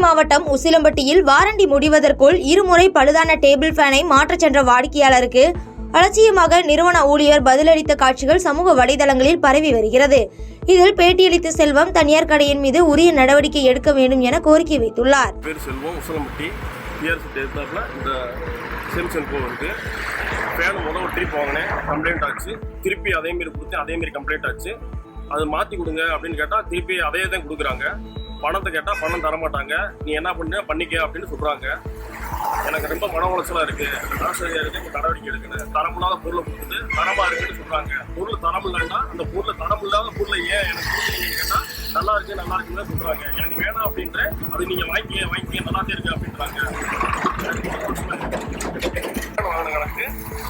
மாவட்டம் உசிலம்பட்டியில் வாரண்டி முடிவதற்குள் இருமுறை பழுதான டேபிள் ஃபேனை மாற்றச் சென்ற வாடிக்கையாளருக்கு அலட்சியமாக நிறுவன ஊழியர் பதிலளித்த காட்சிகள் சமூக வலைதளங்களில் பரவி வருகிறது. இதில் பேட்டியளித்த செல்வம் தனியார் கடையின் மீது உரிய நடவடிக்கை எடுக்க வேண்டும் என கோரிக்கை வைத்துள்ளார். கம்ப்ளைண்ட் ஆச்சு, திருப்பி அதே மாதிரி கொடுத்து அதே மாதிரி கம்ப்ளைண்ட் ஆச்சு. அது மாற்றி கொடுங்க அப்படின்னு கேட்டால் திருப்பி அதே தான் கொடுக்குறாங்க. பணத்தை கேட்டால் பணம் தரமாட்டாங்க. நீ என்ன பண்ண பண்ணிக்க அப்படின்னு சொல்கிறாங்க. எனக்கு ரொம்ப மன உளைச்சலாக இருக்குது. ஆசிரியருக்கு நடவடிக்கை எடுக்கணும். தரமில்லாத பொருளை கொடுத்துட்டு தரமாக இருக்குன்னு சொல்கிறாங்க. பொருள் தரம் இல்லைன்னா அந்த தரம் இல்லாத பொருளை ஏன் எனக்கு கொடுக்குறீங்கன்னு கேட்டால் நல்லா இருக்குன்னு சொல்கிறாங்க. எனக்கு வேணாம் அப்படின்ற அது நீங்கள் வாங்கிக்க நல்லாவே இருக்கு அப்படின்றாங்க. வாங்கின கணக்கு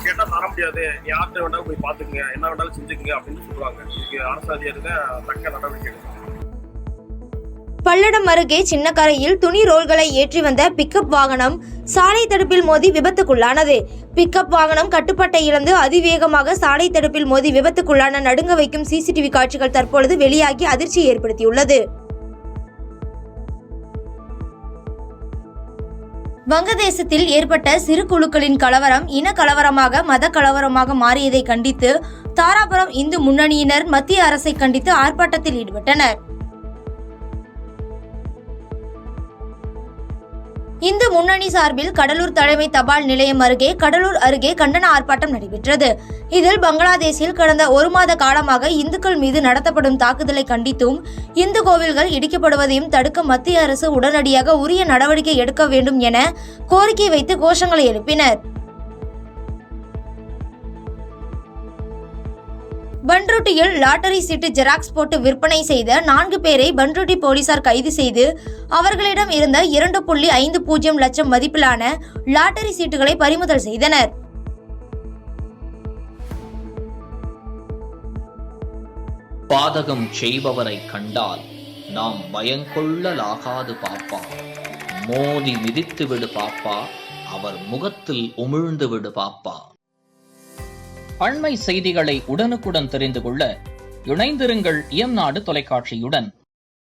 கேட்டால் தர முடியாது, நீ யார்கிட்ட வேண்டாலும் போய் பார்த்துக்குங்க, என்ன வேண்டாலும் செஞ்சுக்குங்க அப்படின்னு சொல்கிறாங்க. இதுக்கு அரசு அதிகாரிகள் தக்க நடவடிக்கை எடுக்கணும். பல்லடம் அருகே சின்னக்கரையில் துணி ரோல்களை ஏற்றி வந்த பிக்கப் வாகனம் சாலை தடுப்பில் மோதி விபத்துக்குள்ளானது. பிக்கப் வாகனம் கட்டுப்பாட்டை இழந்து அதிவேகமாக சாலை தடுப்பில் மோதி விபத்துக்குள்ளான நடுங்க வைக்கும் சிசிடிவி காட்சிகள் தற்பொழுது வெளியாகி அதிர்ச்சியை ஏற்படுத்தியுள்ளது. வங்கதேசத்தில் ஏற்பட்ட சிறு குழுக்களின் கலவரம் இன கலவரமாக மத கலவரமாக மாறியதை கண்டித்து தாராபுரம் இந்து முன்னணியினர் மத்திய அரசை கண்டித்து ஆர்ப்பாட்டத்தில் ஈடுபட்டனர். இந்து முன்னணி சார்பில் கடலூர் தலைமை தபால் நிலையம் அருகே கண்டன ஆர்ப்பாட்டம் நடைபெற்றது. இதில் பங்களாதேஷில் கடந்த 1 மாத காலமாக இந்துக்கள் மீது நடத்தப்படும் தாக்குதலை கண்டித்தும் இந்து கோவில்கள் இடிக்கப்படுவதையும் தடுக்க மத்திய அரசு உடனடியாக உரிய நடவடிக்கை எடுக்க வேண்டும் என கோரிக்கை வைத்து கோஷங்களை எழுப்பினர். பன்ருட்டியில் லாட்டரி சீட்டு ஜெராக்ஸ் போட்டு விற்பனை செய்த 4 பேரை பன்ருட்டி போலீசார் கைது செய்து அவர்களிடம் இருந்த 2.50 லட்சம் மதிப்பிலான லாட்டரி சீட்டுகளை பறிமுதல் செய்தனர். பாதகம் செய்பவரை கண்டால் நாம் பயங்கொள்ளலாகாது பாப்பா, மோதி மிதித்து விடு பாப்பா, அவர் முகத்தில் உமிழ்ந்து விடு பாப்பா. அண்மை செய்திகளை உடனுக்குடன் தெரிந்து கொள்ள இணைந்திருங்கள் இயம்நாடு தொலைக்காட்சியுடன்.